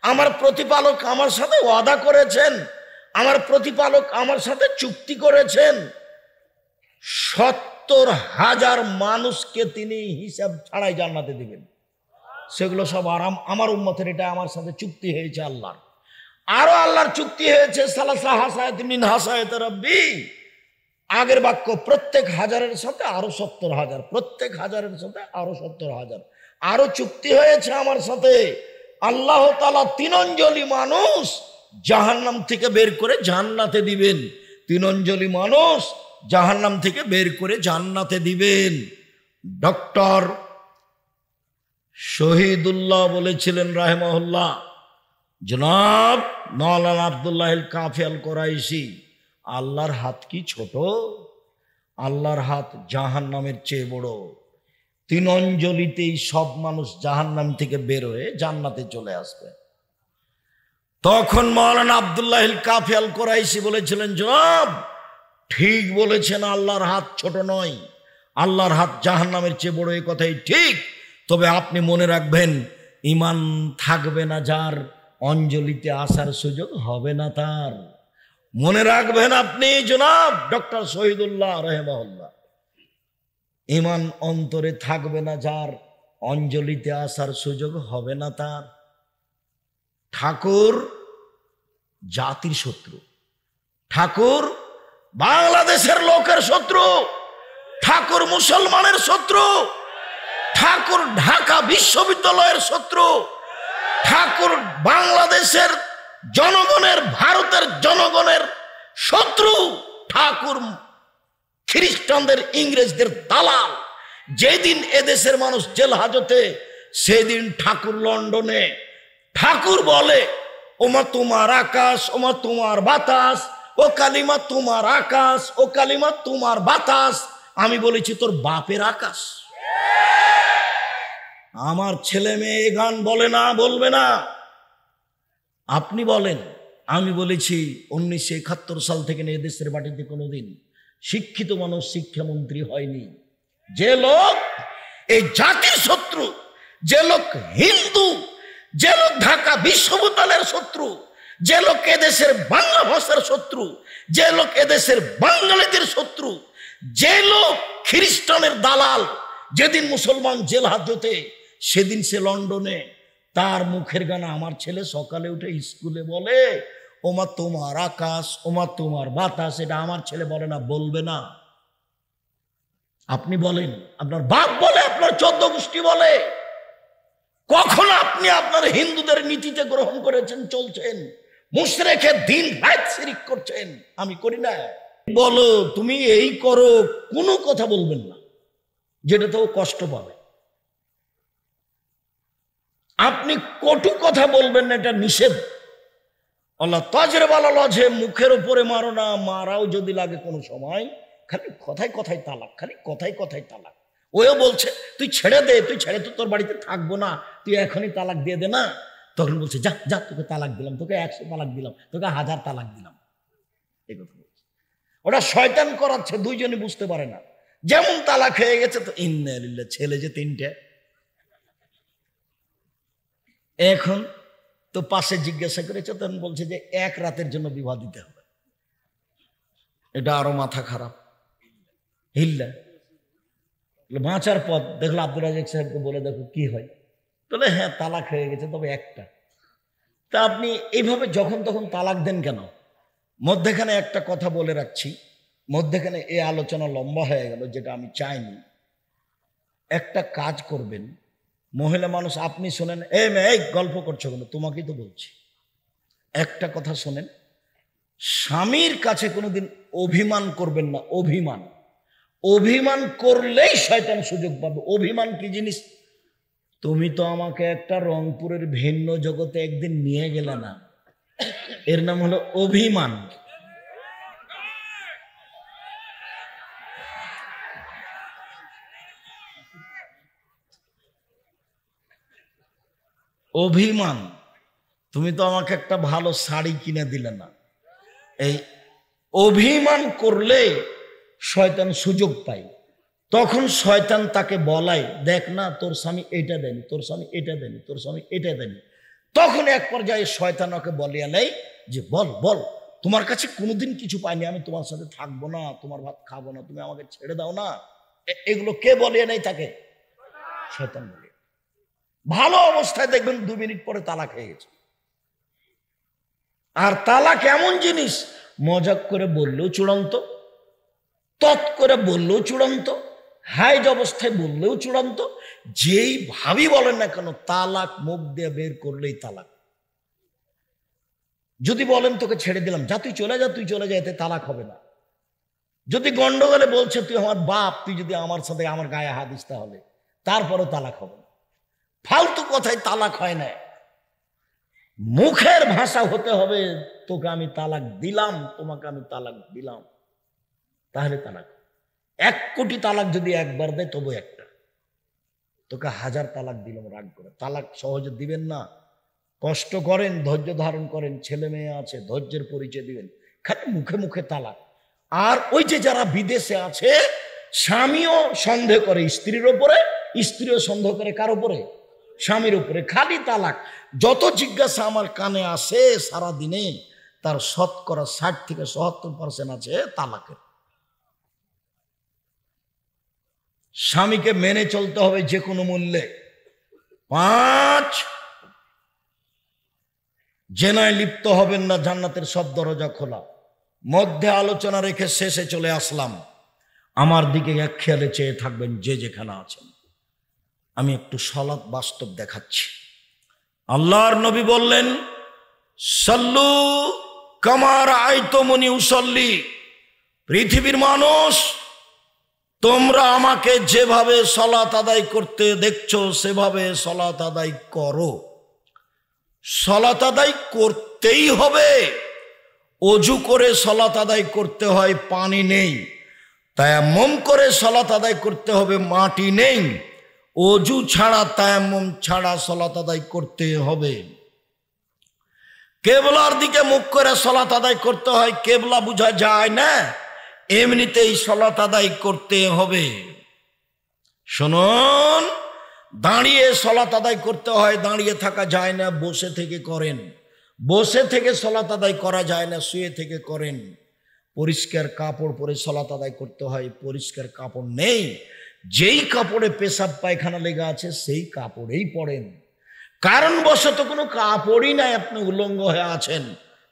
আমার প্রতিপালক আমার সাথে ওয়াদা করেছেন, আমার প্রতিপালক আমার সাথে চুক্তি করেছেন 70,000 মানুষকে তিনি হিসাব ছাড়াই জান্নাতে দিবেন। সেগুলো সব আরাম আমার উম্মতের, এটা আমার সাথে চুক্তি হয়েছে আল্লাহর। আরো আল্লাহর চুক্তি হয়েছে সালাসা হাসায়াত মিন হাসায়াত রাব্বি। আগের বাক্য প্রত্যেক হাজারের সাথে আরো 70,000, প্রত্যেক হাজারের সাথে আরো 70,000। আরো চুক্তি হয়েছে আমার সাথে, আল্লাহ তাআলা 3 অঞ্জলি মানুষ জাহান্নাম থেকে বের করে জান্নাতে দিবেন। 3 অঞ্জলি মানুষ জাহান্নাম থেকে বের করে জান্নাতে দিবেন। ডক্টর শহীদুল্লাহ বলেছিলেন রাহিমাহুল্লাহ, জনাব মাওলানা আব্দুল্লাহ আল কাফি আল কোরাইশি, আল্লাহর হাত কি ছোট? আল্লাহর হাত জাহান্নামের চেয়ে বড়। 3 অঞ্জলিতেই সব মানুষ জাহান্নাম থেকে বের হয়ে জান্নাতে চলে আসবে। তখন মাওলানা আব্দুল্লাহ আল কাফি আল কোরাইশি বলেছিলেন, জনাব ঠিক বলেছেন, আল্লাহর হাত ছোট নয়, আল্লাহর হাত জাহান্নামের চেয়ে বড়, এই কথাই ঠিক। তবে আপনি মনে রাখবেন, ঈমান থাকবে না যার, অঞ্জলিতে আসার সুযোগ হবে না তার। মনে রাখবেন আপনি জনাব ডক্টর শহীদুল্লাহ রাহিমাহুল্লাহ, ঈমান অন্তরে থাকবে না যার, অঞ্জলিতে আসার সুযোগ হবে না তার। ঠাকুর জাতির শত্রু, ঠাকুর বাংলাদেশের লোকের শত্রু, ঠাকুর মুসলমানের শত্রু, ঠাকুর ঢাকা বিশ্ববিদ্যালয়ের শত্রু, ঠাকুর বাংলাদেশের জনগণের, ভারতের জনগণের শত্রু, ঠাকুর খ্রিস্টানদের, ইংরেজদের দালাল। যেদিন এদেশের মানুষ জেল হাজতে, সেদিন ঠাকুর লন্ডনে। ঠাকুর বলে, ওমা তোমার আকাশ, ওমা তোমার বাতাস, ও কালিমা তোমার আকাশ, ও কালিমা তোমার বাতাস। আমি বলেছি তোর বাপের আকাশ। আমার ছেলে মেয়ে গান বলে না, বলবে না, আপনি বলেন। আমি বলেছি 1971 সাল থেকে নিয়ে দেশের মাটিতে কোনোদিন শিক্ষিত মানুষ শিক্ষামন্ত্রী হয়নি। যে লোক এই জাতির শত্রু, যে লোক হিন্দু, যে লোক ঢাকা বিশ্ববিদ্যালয়ের শত্রু, যে লোক এদেশের বাংলা ভাষার শত্রু, যে লোক এদেশের বাঙালিদের শত্রু, যে লোক খ্রিস্টানের দালাল, যেদিন মুসলমান জেল হাজতে সেদিন সে লন্ডনে। তার মুখের গানা আমার ছেলে সকালে উঠে স্কুলে বলে, ওমা তোমার আকাশ, ওমা তোমার বাতাস। এটা আমার ছেলে বলে না, বলবে না। আপনি বলেন, আপনার বাপ বলে, আপনার 14 গোষ্ঠী বলে। কখন আপনি আপনার হিন্দুদের নীতিতে গ্রহণ করেছেন, চলছেন, মুশরিকের দিন রাত শিরক করছেন? আমি করি না। বলো তুমি এই করো, কোনো কথা বলবেন না যেটাতেও কষ্ট পাবে। আপনি কটু কথা বলবেন না, এটা নিষেধ। আল্লাহ তাজরে বালালো যে মুখের উপরে মারো না, মারাও যদি লাগে কোনো সময়, খালি কথায় কথায় তালাক, খালি কথায় কথায় তালাক। ওও বলছে তুই ছেড়ে দে, তুই ছেড়ে তো তোর বাড়িতে থাকবো না, তুই এখনই তালাক দিয়ে দে না। তখন বলছে যা যা, তোকে তালাক দিলাম, তোকে 100 তালাক দিলাম, তোকে 1000 তালাক দিলাম। এই কথা বলছে। ওটা শয়তান করাচ্ছে, দুইজনই বুঝতে পারে না। যেমন তালাক হয়ে গেছে তো ইন্না লিল্লাহ, ছেলে যে 3টে। এখন তো পাশে জিজ্ঞাসা করেছে, তখন বলছে যে 1 রাতের জন্য বিবাহ দিতে হবে। এটা আরো মাথা খারাপ। হিল্লা বাঁচার পথ দেখলো, আব্দুল রাজাক সাহেবকে বলে দেখো কি হয়। বলে হ্যাঁ তালাক হয়ে গেছে, তবে একটা। তা আপনি এইভাবে যখন তখন তালাক দেন কেন? মধ্যেখানে একটা কথা বলে রাখছি, মধ্যেখানে এই আলোচনা লম্বা হয়ে গেল, যেটা আমি চাইনি। একটা কাজ করবেন, মহিলা মানুষ আপনি শোনেন, এই গল্প করছো কেন, তোমাকেই তো বলছি। একটা কথা শোনেন, স্বামীর কাছে কোনোদিন অভিমান করবেন না। অভিমান, অভিমান করলেই শয়তান সুযোগ পাবে। অভিমান কি জিনিস? তুমি তো আমাকে একটা রংপুরের ভিন্ন জগতে একদিন নিয়ে গেলে না, এর নাম হলো অভিমান। অভিমান, তুমি তো আমাকে একটা ভালো শাড়ি কিনে দিলে না। এই অভিমান করলে শয়তান সুযোগ পায়। তখন শয়তান তাকে বলায়, দেখ না তোর স্বামী এটা দেয়নি, তোর স্বামী এটা দেয়নি, তোর স্বামী এটা দেয়নি। তখন এক পর্যায়ে শয়তান ওকে বলিয়া নেই যে বল বল, তোমার কাছে কোনোদিন কিছু পাইনি, আমি তোমার সাথে থাকবো না, তোমার ভাত খাবো না, তুমি আমাকে ছেড়ে দাও না। এগুলো কে বলিয়া নেই তাকে? শয়তান বলে। ভালো অবস্থায় দেখবেন 2 মিনিট পরে তালাক হয়ে গেছে। আর তালাক এমন জিনিস, মজাক করে বললেও চূড়ান্ত, তৎ করে বললেও চূড়ান্ত, হাইজ অবস্থায় বললেও চূড়ান্ত, যেই ভাবি বলেন না কেন, তালাক মুখ দিয়ে বের করলেই তালাক। যদি বলেন তোকে ছেড়ে দিলাম, যা তুই চলে যা, তুই চলে যা, এতে তালাক হবে না। যদি গন্ডগোলে বলছে তুই আমার বাপ, তুই যদি আমার সাথে আমার গায়ে হাত দিস তাহলে, তারপরও তালাক হবে না। ফালতু কথায় তালাক হয় না। মুখের ভাষা হতে হবে, তোকে আমি তালাক দিলাম, তোমাকে আমি তালাক দিলাম, তাহলে তালাক। 1 কোটি তালাক যদি একবার দেয় তবু একটা, তোকে 1000 তালাক দিলাম রাগ করে। তালাক সহজে দিবেন না, কষ্ট করেন, ধৈর্য ধারণ করেন, ছেলে মেয়ে আছে, ধৈর্যের পরিচয় দিবেন। খালি মুখে মুখে তালাক। আর ওই যে যারা বিদেশে আছে, স্বামীও সন্দেহ করে স্ত্রীর ওপরে, স্ত্রীও সন্দেহ করে কার উপরে? স্বামীর উপরে। খালি তালাক। যত জিজ্ঞাসা আমার কানে আসে সারা দিনে, তার শতকরা 60 থেকে 70% আছে তালাকের। স্বামীকে মেনে চলতে হবে যে কোনো মূল্যে। 5, জেনায় লিপ্ত হবেন না, জান্নাতের সব দরজা খোলা। মধ্যে আলোচনা রেখে শেষে চলে আসলাম। আমার দিকে এক খেয়ালে চেয়ে থাকবেন যে যেখানে আছেন। আমি একটু সালাত বাস্তব দেখাচ্ছি। আল্লাহর নবী বললেন, সাল্লু কামা রাআইতুমুনি উসাল্লি। পৃথিবীর মানুষ, তোমরা আমাকে যেভাবে সালাত আদায় করতে দেখছো সেভাবে সালাত আদায় করো। সালাত আদায় করতেই হবে। অজু করে সালাত আদায় করতে হয়, পানি নেই। তায়াম্মুম করে সালাত আদায় করতে হবে, মাটি নেই। অজু ছাড়া, তায়াম্মুম ছাড়া সালাত আদায় করতে হবে। কেবলার দিকে মুখ করে সালাত আদায় করতে হয়, কেবলা বোঝা যায় না, এমনিতেই সালাত আদায় করতে হবে। শুনুন, দাঁড়িয়ে সালাত আদায় করতে হয়, দাঁড়িয়ে থাকা যায় না, বসে থেকে করেন। বসে থেকে সালাত আদায় করা যায় না, শুয়ে থেকে করেন। পরিষ্কার কাপড় পরে সালাত আদায় করতে হয়, পরিষ্কার কাপড় নেই। যেই কাপড়ে পেশাব পায়খানা লেগে আছে সেই কাপড়েই পড়েন। কারণবশত কোনো কাপড়ই নাই, আপনি উলঙ্গ হয়ে আছেন,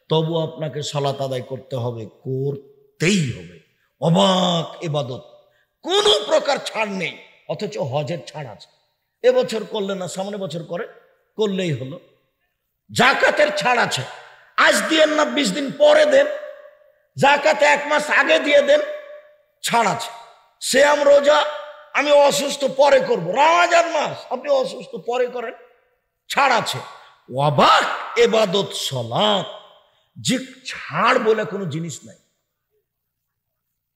তবু আপনাকে সালাত আদায় করতে হবে, করতেই হবে। অবাক ইবাদত, কোনো প্রকার ছাড় নেই। অথচ হজের ছাড় আছে। এবছর করলে না, সামনে বছর করলেই হলো। জাকাতের ছাড় আছে, আজ দিয়েন না, 20 দিন পরে দেন। জাকাতে 1 মাস আগে দিয়ে দেন, ছাড় আছে। সিয়াম রোজা আমি অসুস্থ পরে করব, রমজান মাস আপনি অসুস্থ পরে করেন, ছাড় আছে। অবাক ইবাদত সালাত, যে ছাড় বলে কোনো জিনিস নাই।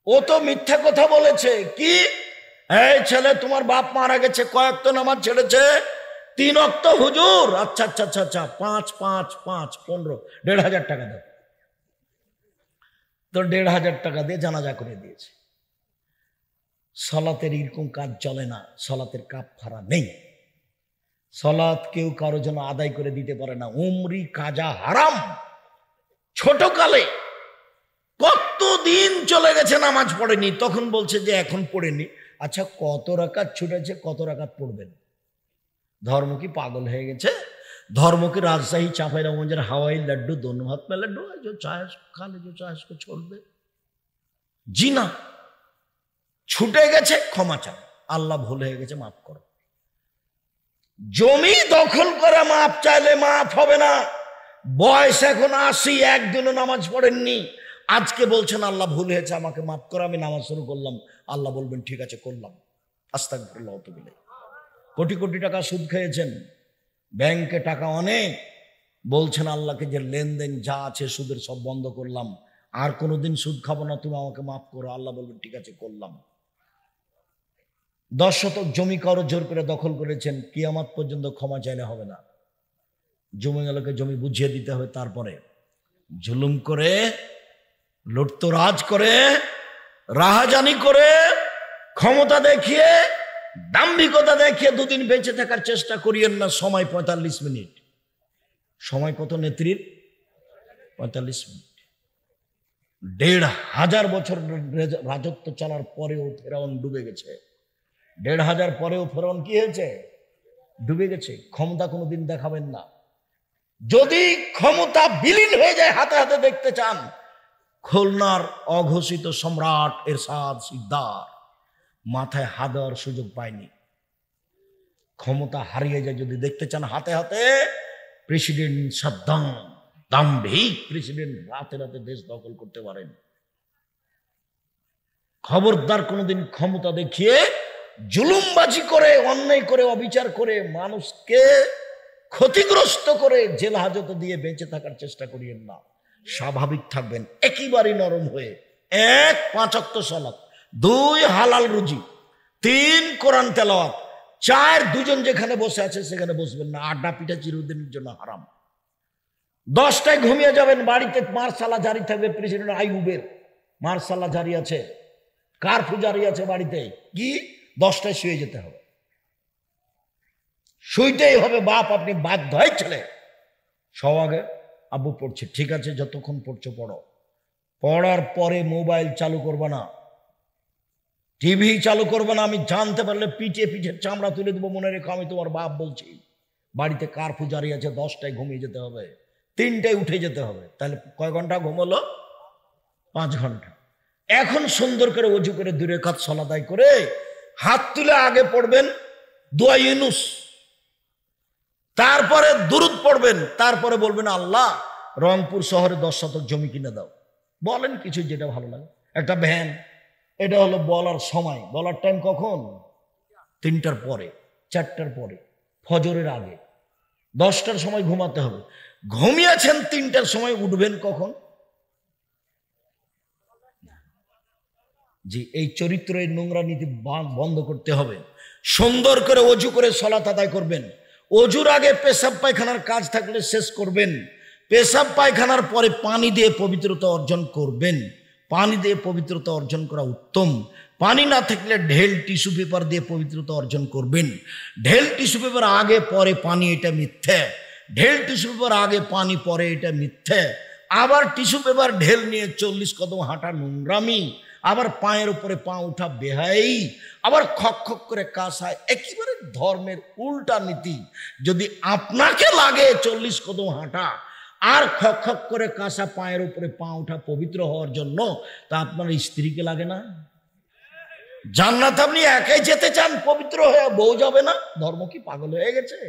ও তো মিথ্যা কথা বলেছে। কি, এই ছেলে তোমার বাপ মারা গেছে, কয়েকটা নামাজ ছেড়েছে? 3 ওয়াক্ত হুজুর। আচ্ছা আচ্ছা আচ্ছা আচ্ছা, 5 5 5 15, 1,500 টাকা দাও। তো 1,500 টাকা দিয়ে জানাজা করে দিয়েছে। সালাতের এরকম কাজ চলে না, সালাতের কাফারা নেই। সালাত কেউ কারো জন্য আদায় করে দিতে পারে না। উমরি কাজা হারাম। ছোটকালে কতদিন চলে গেছে নামাজ পড়েনি, তখন বলছে যে এখন পড়েনি। আচ্ছা, কত রাকাত ছুটেছে, কত রাকাত পড়বেন? ধর্ম কি পাগল হয়ে গেছে? ধর্ম কি রাজশাহী চাঁপাইনবাবগंज হাওয়াই লাড্ডু, दोनों हाथ में लड्डू है, जो चाहे खा ले, जो चाहे उसको छोड़ दे? জি না, ছুটে গেছে, ক্ষমা চাও, আল্লাহ ভুল হয়ে গেছে, মাফ করো। জমি দখল করে মাফ চাইলে মাফ হবে না। বয়স এখন 80, একদিনও নামাজ পড়েননি, আজকে বলছেন আল্লাহ ভুল হয়েছে, আমাকে মাফ করো, আমি নামাজ শুরু করলাম। আল্লাহ বলবেন ঠিক আছে, করলাম, আস্তাগফিরুল্লাহ। কোটি কোটি টাকা সুদ খেয়েছেন, ব্যাংকে টাকা অনেক, বলছেন আল্লাহকে যে লেনদেন যা আছে সুদের সব বন্ধ করলাম, আর কোনোদিন সুদ খাবো না, তুমি আমাকে মাফ করো। আল্লাহ বলবেন ঠিক আছে, করলাম। 10 শতক জমি কারো জোর করে দখল করেছেন, কিয়ামত পর্যন্ত ক্ষমা চাইলে হবে না। জমিওয়ালাকে জমি বুঝিয়ে দিতে হবে। তারপরে জুলুম করে, লুটতরাজ করে, রাহাজানি করে, ক্ষমতা দেখিয়ে, দাম্ভিকতা দেখিয়ে 2 দিন বেঁচে থাকার চেষ্টা করিয়েন না। সময় 45 মিনিট। সময় কত নেত্রীর? 45 মিনিট। ১,৫০০ বছর রাজত্ব চলার পরেও ফেরাউন ডুবে গেছে। ১,৫০০ পরেও ফেরাউন কি হয়েছে? ডুবে গেছে। ক্ষমতা কোনোদিন দেখাবেন না। যদি ক্ষমতা বিলীন হয়ে যায় হাতে হাতে দেখতে চান, খুলনার অঘোষিত সম্রাট এরশাদ শিকদার মাথায় হাত দেওয়ার সুযোগ পায়নি। ক্ষমতা হারিয়ে যায় যদি দেখতে চান হাতে হাতে, প্রেসিডেন্ট সাদ্দাম, দাম্ভিক প্রেসিডেন্ট, রাতে রাতে দেশ দখল করতে পারেন। খবরদার কোনোদিন ক্ষমতা দেখিয়ে জুলুমবাজি করে, অন্যায় করে, অবিচার করে, মানুষকে ক্ষতিগ্রস্ত করে জেল হাজতে দিয়ে বেঁচে থাকার চেষ্টা করিয়েন না। স্বাভাবিক থাকবেন, একেবারেই নরম হয়ে। ১ ৫ ওয়াক্ত সালাত, ২ হালাল রুজি, ৩ কোরআন তেলাওয়াত, ৪ দুজন যেখানে বসে আছে সেখানে বসবেন না। আড্ডা পিঠা চিরদিনের জন্য হারাম। ১০টায় ঘুমিয়ে যাবেন, বাড়িতে মার্শাল্লাহ জারি থাকবে। প্রেসিডেন্ট আইয়ুবের মার্শাল্লাহ জারি আছে, কারফিউ জারি আছে বাড়িতে। কি ১০টায় শুয়ে যেতে হবে, শুইতেই হবে। বাপ আপনি বাধ্য হয়, ছেলে সব আগে আব্বু পড়ছে, ঠিক আছে যতক্ষণ পড়ছো পড়ো। পড়ার পরে মোবাইল চালু করবে না, টিভি চালু করবে না। আমি জানতে পারলে পিঠে পিঠের চামড়া তুলে দেবো, মনে রেখো আমি তোমার বাপ বলছি। বাড়িতে কারফিউ জারি আছে, ১০টায় ঘুমিয়ে যেতে হবে, ৩টায় উঠে যেতে হবে। তাহলে কয় ঘন্টা ঘুমলো? ৫ ঘন্টা। এখন সুন্দর করে ওযু করে ২ রাকাত সালাত আদায় করে হাত তুলে আগে পড়বেন দোয়া ইউনুস, তারপরে দুরুদ পড়বেন, তারপরে বলবেন আল্লাহ রংপুর শহরে ১০ শতক জমি কিনে দাও। বলেন কিছু যেটা ভালো লাগে, একটা ভ্যান। এটা হলো বলার সময়। বলার টাইম কখন? ৩টার পরে, ৪টার পরে, ফজরের আগে। ১০টার সময় ঘুমাতে হবে। ঘুমিয়েছেন ৩টার সময়, উঠবেন কখন? জি, এই চরিত্র, এই নোংরা নীতি বন্ধ করতে হবে। সুন্দর করে ওযু করে সালাত আদায় করবেন। ওযুর আগে পেশাব পায়খানার কাজ থাকলে শেষ করবেন। পেশাব পায়খানার পরে পানি দিয়ে পবিত্রতা অর্জন করবেন। পানি দিয়ে পবিত্রতা অর্জন করা উত্তম। পানি না থাকলে ঢেল টিস্যু পেপার দিয়ে পবিত্রতা অর্জন করবেন। ঢেল টিস্যু পেপার আগে পরে পানি, এটা মিথ্যে। ঢেল টিস্যু পেপার আগে পানি পরে, এটা মিথ্যে। আবার টিস্যু পেপার ঢেল নিয়ে 40 কদম হাঁটা নোংরামি। আবার পায়ের উপরে পা উঠা বেহাই। আবার খক খক করে কাশায়, একেবারে ধর্মের উল্টা নীতি। যদি আপনাকে লাগে 40 কদম হাঁটা আর খক খক করে কাশা, পায়ের উপরে পা উঠা পবিত্র হওয়ার জন্য, তা আপনার স্ত্রীকে লাগে না? জান্নাত আপনি একাই যেতে চান পবিত্র হয়ে, বউ যাবে না? ধর্ম কি পাগল হয়ে গেছে?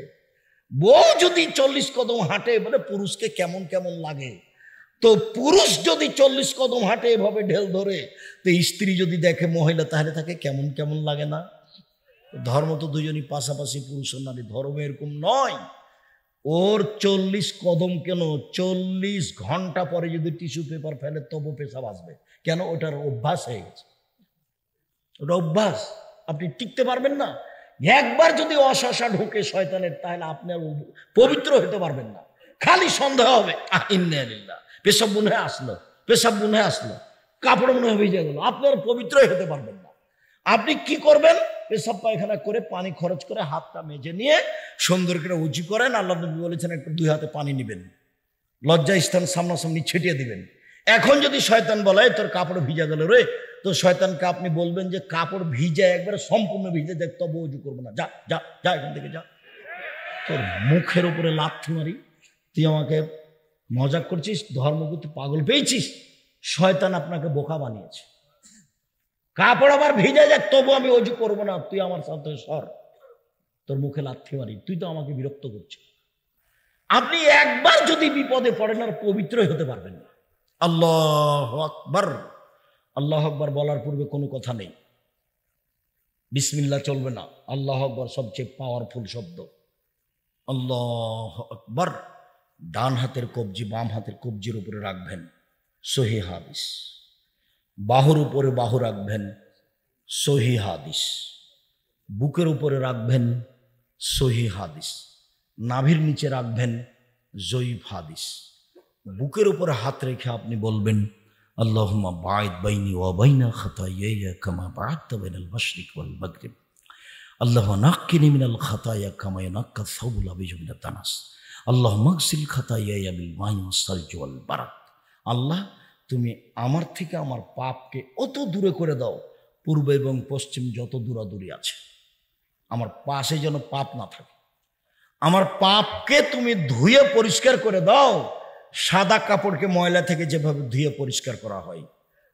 বউ যদি 40 কদম হাঁটে বলে পুরুষকে কেমন কেমন লাগে, তো পুরুষ যদি 40 কদম হাঁটে এভাবে ঢেল ধরে, তো স্ত্রী যদি দেখে মহিলা, তাহলে তাকে কেমন কেমন লাগে না? ধর্ম তো দুজনই পাশাপাশি, পুরুষ ও নারী। ধর্ম এরকম নয়। ওর 40 কদম কেন, 40 ঘন্টা পরে যদি টিস্যু পেপার ফেলে তবু পেশাব আসবে। কেন? ওটার অভ্যাস হয়ে গেছে, ওটা অভ্যাস। আপনি টিকতে পারবেন না। একবার যদি অশাসা ঢোকে শয়তানের, তাহলে আপনি পবিত্র হতে পারবেন না। খালি সন্দেহ হবে, ইন্নালিল্লাহ, পেশাব মনে হয় আসলো, পেশাব মনে হয় আসলো, কাপড় মনে হয় ভিজে গেল। আপনার পবিত্রই হতে পারবেন না। আপনি কি করবেন? পেশাব পায়খানা করে পানি খরচ করে হাতটা মেজে নিয়ে সুন্দর করে উঁচু করেন। আল্লাহ নবী বলেছেন একটু 2 হাতে পানি নেবেন, লজ্জা স্থান সামনাসামনি ছিটিয়ে দিবেন। এখন যদি শয়তান বলে তোর কাপড় ভিজা গেল রে, তো শয়তানকে আপনি বলবেন যে কাপড় ভিজে একবারে সম্পূর্ণ ভিজে দেখ, তবু উজু করবো না, যা যা যা এখান থেকে যা। তোর মুখের উপরে লাথি মারি, তুই আমাকে মজাক করছিস? ধর্মকে তুই পাগল পেয়েছিস? শয়তান আপনাকে বোকা বানিয়েছে। কাপড় আবার ভিজে যাক তবু আমি অজু করবো না, তুই আমার সাথে সর, তোর মুখে লাথি মারি, তুই তো আমাকে বিরক্ত করছিস। আপনি একবার যদি বিপদে পড়েন আর পবিত্রই হতে পারবেন না। আল্লাহু আকবার। আল্লাহু আকবার বলার পূর্বে কোনো কথা নেই, বিসমিল্লাহ চলবে না। আল্লাহু আকবার সবচেয়ে পাওয়ারফুল শব্দ। আল্লাহু আকবার। ডান হাতের কবজি বাম হাতের কবজির উপরে রাখবেন, সহিহ হাদিস। বাহুর উপরে বাহু রাখবেন, সহিহ হাদিস। বুকের উপরে রাখবেন, সহিহ হাদিস। নাভির নিচে রাখবেন, জয়ীফ হাদিস। বুকের উপরে হাত রেখে আপনি বলবেন আল্লাহুম্মা বা'id বাইনি ওয়া বাইনা খাতায়ায়া কামা বা'adta বাইনাল মাশরিক ওয়াল মাগরিব। আল্লাহুম্মা নাক্কিনি মিনাল খাতায়া কামা ইয়ানাক্কা আস-সাওবুল আবিয়্যু মিনাদ দানাস। আল্লাহ মাগসিল খাতাইয়া বিল মাই ওয়াস-সালজি ওয়াল বারাদ। আল্লাহ তুমি আমার থেকে আমার পাপকে অত দূরে করে দাও, পূর্ব এবং পশ্চিম যত দূরাদূরি আছে আমার পাশে যেন পাপ না থাকে। আমার পাপকে তুমি ধুয়ে পরিষ্কার করে দাও, সাদা কাপড়কে ময়লা থেকে যেভাবে ধুয়ে পরিষ্কার করা হয়।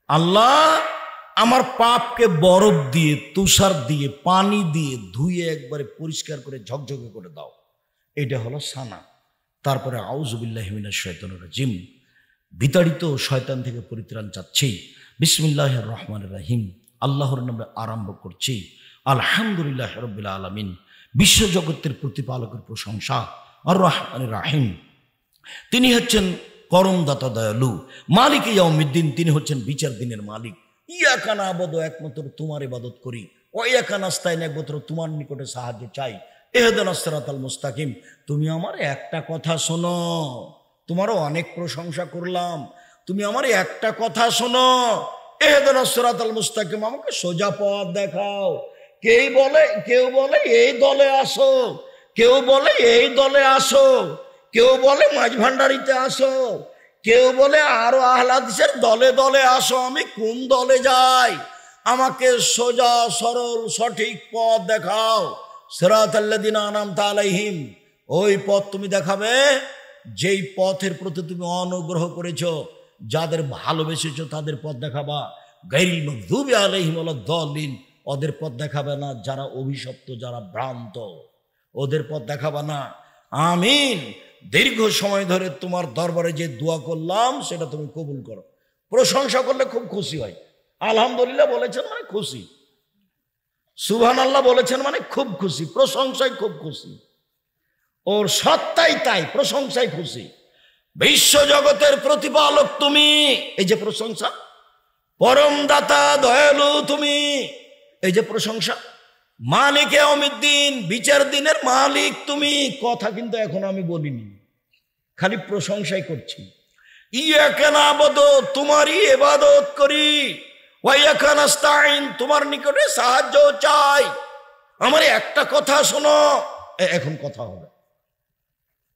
আল্লাহ আমার পাপকে বরফ দিয়ে, তুষার দিয়ে, পানি দিয়ে ধুয়ে একবারে পরিষ্কার করে ঝকঝকে করে দাও। এটা হলো সানা। তারপরে আউযু বিল্লাহি মিনাশ শাইতানির রাজিম, বিতাড়িত শয়তান থেকে পরিত্রাণ চাচ্ছি। বিসমিল্লাহির রহমানির রহিম, আল্লাহর নামে আরম্ভ করছি। আলহামদুলিল্লাহি রাব্বিল আলামিন, বিশ্বজগতের প্রতিপালকের প্রশংসা। আর রহমানির রহিম, তিনি হচ্ছেন করমদাতা দয়ালু। মালিক ইয়াউমিদ্দিন, তিনি হচ্ছেন বিচার দিনের মালিক। ইয়াকা না'বুদু, একমাত্র তোমার ইবাদত করি। ওয়া ইয়াকা নাস্তাইন, একমাত্র তোমার নিকটে সাহায্য চাই। ইহদিনাস সিরাতাল মুস্তাকিম, তুমি আমার একটা কথা শোনো। তোমারও অনেক প্রশংসা করলাম, তুমি আমার একটা কথা শোনো। ইহদিনাস সিরাতাল মুস্তাকিম, আমাকে সোজা পথ দেখাও। কেউ বলে এই দলে আসো, কেউ বলে এই দলে আসো, কেউ বলে মাঝ ভান্ডারিতে আসো, কেউ বলে আরো আহলে হাদিসের দলে দলে আসো। আমি কোন দলে যাই? আমাকে সোজা সরল সঠিক পথ দেখাও। সিরাতাল্লাযিনা আনআমতা আলাইহিম, ওই পথ তুমি দেখাবে যেই পথের প্রতি তুমি অনুগ্রহ করেছো, যাদের ভালোবেসেছো তাদের পথ দেখাবা। গায়রিল মাগযুবি আলাইহিম ওয়ালাদ-দাল্লিন, ওদের পথ দেখাবে না যারা অভিশপ্ত, যারা ভ্রান্ত, ওদের পথ দেখাবে না। আমিন। দীর্ঘ সময় ধরে তোমার দরবারে যে দোয়া করলাম সেটা তুমি কবুল করো। প্রশংসা করলে খুব খুশি হয়। আলহামদুলিল্লাহ বলেছেন মানে খুশি, সুবহানাল্লাহ বলেছেন মানে খুব খুশি, প্রশংসায় খুব খুশি। ওর সত্তাই তাই, প্রশংসায় খুশি। বিশ্বজগতের প্রতিপালক তুমি, এই যে প্রশংসা। পরম দাতা দয়ালু তুমি, এই যে প্রশংসা। মালিক ইয়াউমিদ্দিন, বিচার দিনের মালিক তুমি। কথা কিন্তু এখন আমি বলিনি, খালি প্রশংসাই করছি। ইয়াকা না'বুদু, তোমারই ইবাদত করি। ওয়া ইয়াকা নাস্তাইন, তোমার নিকটে সাহায্য চাই। আমার একটা কথা শোনো। এখন কথা হবে,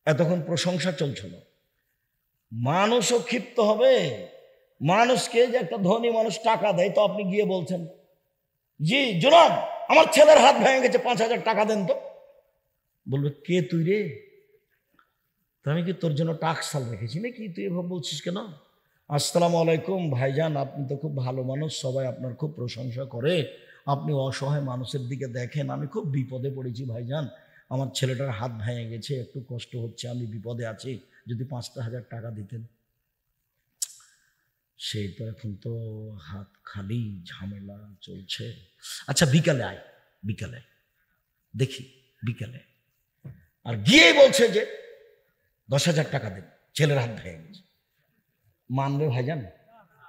এতক্ষণ প্রশংসা চলছিল। মানুষও ক্ষিপ্ত হবে। মানুষকে যে একটা ধনী মানুষ টাকা দেয়, তো আপনি গিয়ে বলছেন জি জনাব আমার ছেলের হাত ভেঙে গেছে, 5,000 টাকা দেন তো। বলবে কে তুই রে? তো আমি কি তোর জন্য টাকশাল রেখেছি নাকি? তুই এভাবে বলছিস কেন? আসসালামু আলাইকুম ভাইজান, আপনি তো খুব ভালো মানুষ, সবাই আপনার খুব প্রশংসা করে, আপনি অসহায় মানুষের দিকে দেখেন। আমি খুব বিপদে পড়েছি ভাইজান, আমার ছেলেটার হাত ভেঙে গেছে, একটু কষ্ট হচ্ছে, আমি বিপদে আছি, যদি 5,000 টাকা দিতেন। সেই তো এখন তো হাত খালি, ঝামেলা চলছে। আচ্ছা বিকালে আয়, বিকালে দেখি, বিকালে। আর গিয়ে বলছে যে 10,000 টাকা দেন, ছেলের হাত ভেঙে গেছে। মানবে ভাইজান?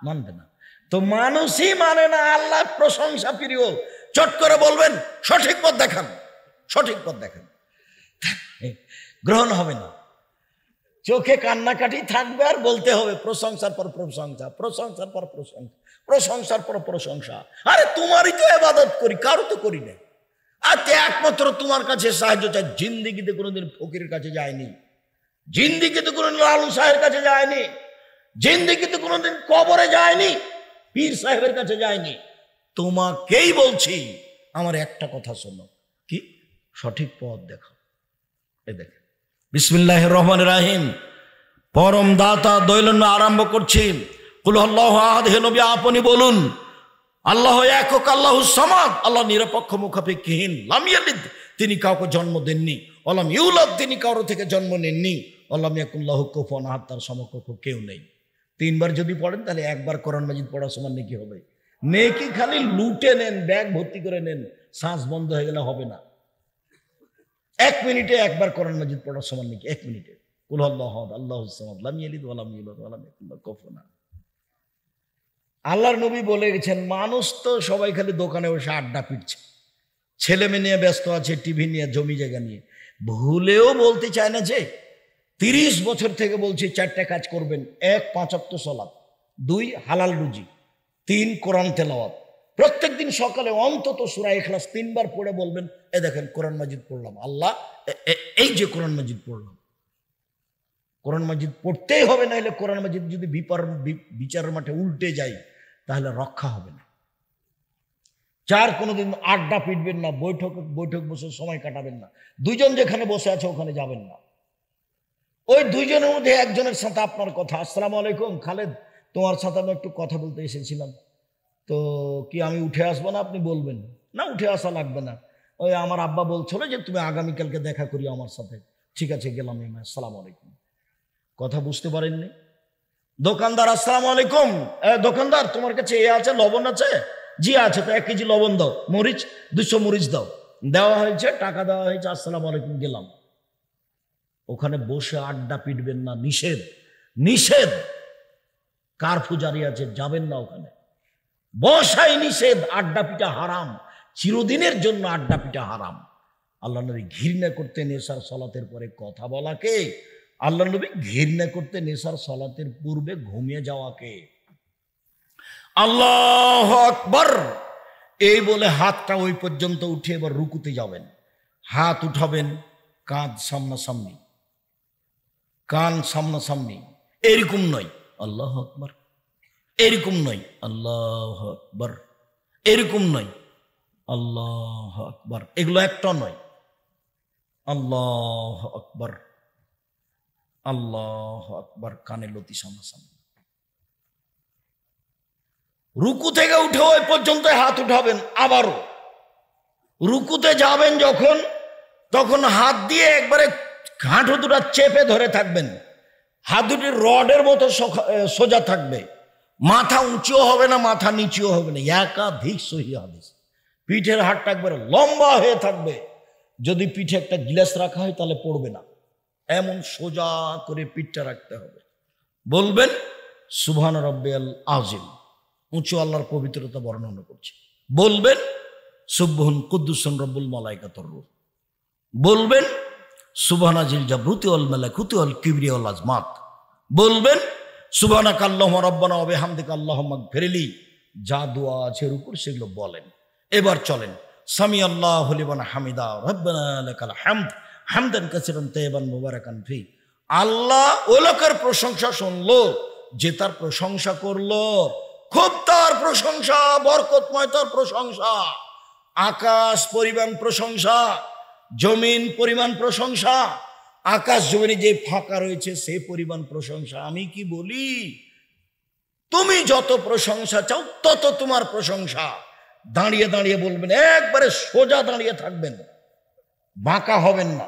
মানবে না। তো মানুষই মানে না, আল্লাহ প্রশংসা প্রিয়। চট করে বলবেন সঠিক পথ দেখান, সঠিক পথ দেখান, গ্রহণ হবে না। চোখে কান্নাকাটি থাকবে আর বলতে হবে প্রশংসার পর প্রশংসা, প্রশংসার পর প্রশংসা, প্রশংসার পর প্রশংসা। আরে তোমারই তো ইবাদত করি, কারো তো করি না। আর একমাত্র তোমার কাছে সাহায্য চাই। জিন্দিগিতে কোনোদিন ফকিরের কাছে যায়নি, জিন্দিগিতে কোনোদিন লালু সাহেবের কাছে যায়নি, জিন্দিগিতে কোনোদিন কবরে যায়নি, পীর সাহেবের কাছে যায়নি। তোমাকেই বলছি আমার একটা কথা শোনো। কি? সঠিক পথ দেখো। এ দেখে বিসমিল্লাহির রহমানির রহিম, পরম দাতা দয়ালু আরম্ভ করছি। কুল আল্লাহু আহাদ, হে নবী আপনি বলুন আল্লাহ একক, আল্লাহুস সামাদ, আল্লাহ নিরপেক্ষ মুখাপেক্ষীহীন। লাম ইয়ালিদ, তিনি কাউকে জন্ম দেননি। ওয়ালাম ইউলাদ, তিনি কারো থেকে জন্ম নেননি। ওয়ালাম ইয়াকুল লাহু কুফুয়ান আহাদ, তার সমকক্ষ কেউ নেই। 3 বার যদি পড়েন তাহলে 1 বার কোরআন মাজিদ পড়ার সমান নেকি হবে। নেকি খালি লুটে নেন, ব্যাগ ভর্তি করে নেন, শ্বাস বন্ধ হয়ে গেলে হবে না। 1 মিনিটে 1 বার কোরআন মাজিদ পড়ার সমান নাকি? 1 মিনিটে কুল আল্লাহু আহাদ, আল্লাহুস সামাদ, লাম ইয়ালিদ ওয়ালাম ইউলাদ ওয়ালাম ইয়াকুল লাহু কুফুয়ান আহাদ। আল্লাহর নবী বলে গেছেন, মানুষ তো সবাই খালি দোকানে বসে আড্ডা পিটছে, ছেলে মেয়ে নিয়ে ব্যস্ত আছে, টিভি নিয়ে, জমি জায়গা নিয়ে। ভুলেও বলতে চায় না যে 30 বছর থেকে বলছি 4টা কাজ করবেন। 1 5 ওয়াক্ত সালাত, 2 হালাল রুজি, 3 কোরআন তেলাওয়াত। প্রত্যেক দিন সকালে অন্তত সূরা ইখলাস 3 বার পড়ে বলবেন এ দেখেন কোরআন মাজিদ পড়লাম, আল্লাহ এই যে কোরআন মাজিদ পড়লাম। কোরআন মাজিদ পড়তেই হবে, নাহলে কোরআন মাজিদ যদি বিচারের মাঠে উল্টে যায় তাহলে রক্ষা হবে না। চার, কোনোদিন আড্ডা পিটবেন না, বৈঠক বসে সময় কাটাবেন না। দুইজন যেখানে বসে আছে ওখানে যাবেন না। ওই দুইজনের মধ্যে একজনের সাথে আপনার কথা, আসসালামু আলাইকুম খালেদ, তোমার সাথে আমি একটু কথা বলতে এসেছিলাম, তো কি আমি উঠে আসবো না? আপনি বলবেন না উঠে আসা লাগবে না, ওই আমার আব্বা বলছিল যে তুমি আগামীকালকে দেখা করিও আমার সাথে। ঠিক আছে, গেলাম। আসসালামু আলাইকুম। কথা বুঝতে পারেননি? দোকানদার, আসসালামু আলাইকুম, দোকানদার তোমার কাছে এ আছে, লবণ আছে? জি আছে। তো 1 কেজি লবণ দাও, মরিচ 200 মরিচ দাও। দেওয়া হয়েছে, টাকা দেওয়া হয়েছে, আসসালামু আলাইকুম, গেলাম। ওখানে বসে আড্ডা পিটবেন না, নিষেধ, নিষেধ। কারফু জারি আছে, যাবেন না ওখানে। বসাই নিষেধ, আড্ডা পিটা হারাম, চিরদিনের জন্য আড্ডা পিটা হারাম। আল্লাহ নবী ঘৃণা করতেন এশার সালাতের পরে কথা বলাকে। আল্লাহ নবী ঘৃণা করতেন এশার সালাতের পূর্বে ঘুমিয়ে যাওয়াকে। আল্লাহু আকবার এই বলে হাতটা ওই পর্যন্ত উঠে এবার রুকুতে যাবেন। হাত উঠাবেন, কাঁধ সামনাসামনি, কান সামনাসামনি, এরকম নয় আল্লাহু আকবার, এরকম নয় আল্লাহু আকবার, এরকম নয় আল্লাহু আকবার, এগুলো একটা নয়। আল্লাহু আকবার, আল্লাহু আকবার, কানে লতি সামনাসামনি। রুকু থেকে উঠে ওই পর্যন্ত হাত উঠাবেন। আবারও রুকুতে যাবেন যখন, তখন হাত দিয়ে একবারে হাঁটু দুটা চেপে ধরে থাকবেন। হাত দুটি রডের মতো সোজা থাকবে, মাথা উঁচুও হবে না, মাথা নিচুও হবে না। একাধিক সহিহ হাদিস। পিঠের হাড়টা একবারে লম্বা হয়ে থাকবে। যদি পিঠে একটা গ্লাস রাখা হয় তাহলে পড়বে না, এমন সোজা করে পিঠটা রাখতে হবে। বলবেন সুবহান রাব্বিয়াল আযীম, উঁচু আল্লাহর পবিত্রতা বর্ণনা করছে। বলবেন সুবহান কুদ্দুসুন রব্বুল মালাইকাতুর রূহ। বলবেন সুবহানাজিল জাবরুতি ওয়াল মালাকুতি ওয়াল কিবরিয়া ওয়াল আজমাত। বলবেন সুবহানাকা আল্লাহুম্মা রাব্বানা ওয়া বিহামদিকা আল্লাহুম্মা গফিরলি। যা দোয়া আছে এর উপর সেগুলো বলেন। এবার চলেন সামি আল্লাহু লিমান হামিদা রব্বানা লাকাল হামদ হামদান কাসীরান তাইয়িবান মুবারাকান ফি। আল্লাহ ওই লোকের প্রশংসা শুনলো যে তার প্রশংসা করলো, খুব তার প্রশংসা, বরকতময় তার প্রশংসা। আকাশ পরিমাণ প্রশংসা, জমিন পরিমাণ প্রশংসা, আকাশ জমিনে যে ফাঁকা রয়েছে সে পরিমাণ প্রশংসা। আমি কি বলি, তুমি যত প্রশংসা চাও তত তোমার প্রশংসা। দাঁড়িয়ে দাঁড়িয়ে বলবেন, একবারে সোজা দাঁড়িয়ে থাকবেন, বাঁকা হবেন না,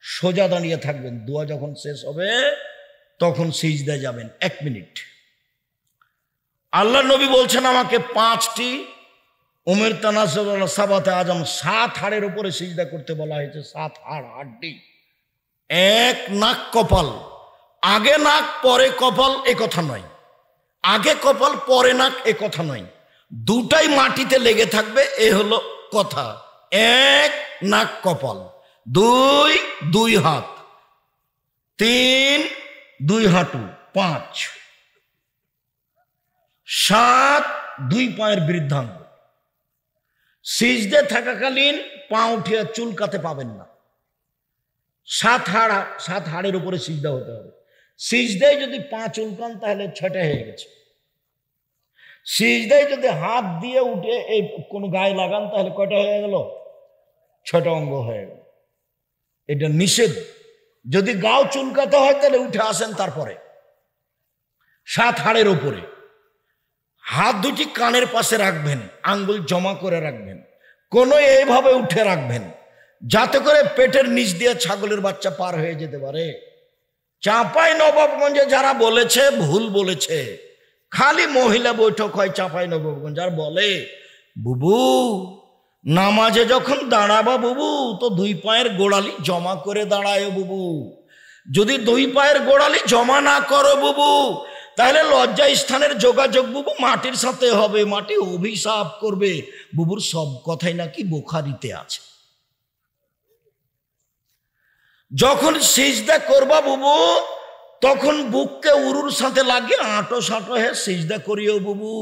সোজা দাঁড়িয়ে থাকবেন। দোয়া যখন শেষ হবে তখন সিজদায় যাবেন। 1 মিনিট। আল্লাহ নবী বলছেন আমাকে 5টি উমের তানাসুল সাবাতে আজম, 7 হাড়ের উপরে সিজদা করতে বলা হয়েছে। 7 হাড়, হাড্ডি। 1 নাক কপাল। আগে নাক পরে কপাল এ কথা নয়, আগে কপাল পরে নাক এ কথা নয়, দুটাই মাটিতে লেগে থাকবে, এ হলো কথা। 1 নাক কপাল, 2 2 হাত, 3 2 হাঁটু, 5 7 2 পায়ের বৃদ্ধাঙ্গ। সিজদে থাকাকালীন পা উঠিয়ে চুলকাতে পাবেন না। 7 হাড়ের উপরে সিজদা হতে হবে। সিজদায় যদি পা চুলকান তাহলে 6টা হয়ে গেছে। সিজদায় যদি হাত দিয়ে উঠে এই কোনো গায়ে লাগান তাহলে কয়টা হয়ে গেল? 6টা অঙ্গ হয়ে গেল। এটা নিষেধ। যদি গাও চুলকাতে হয় তাহলে উঠে আসেন। তারপরে 7 হাড়ের উপরে হাত দুটি কানের পাশে রাখবেন, আঙ্গুল জমা করে রাখবেন, কোনো এইভাবে উঠে রাখবেন যাতে করে পেটের নিচ দিয়ে ছাগলের বাচ্চা পার হয়ে যেতে পারে। চাঁপাই নবাবগঞ্জে যারা বলেছে ভুল বলেছে। খালি মহিলা বৈঠক হয় চাঁপাই নবাবগঞ্জ। আর বলে বুবু নামাজে যখন দাঁড়াবা বুবু তো 2 পায়ের গোড়ালি জমা করে দাঁড়ায় বুবু। যদি 2 পায়ের গোড়ালি জমা না করো বুবু তাহলে লজ্জা স্থানের যোগাযোগ বুবু মাটির সাথে হবে, মাটি অভিশাপ করবে। বুবুর সব কথাই নাকি বুখারীতে আছে। যখন সিজদা করবা বুবু তখন বুককে উরুর সাথে লাগিয়ে আঁটো সাঁটো হয়ে সিজদা করিও বুবু।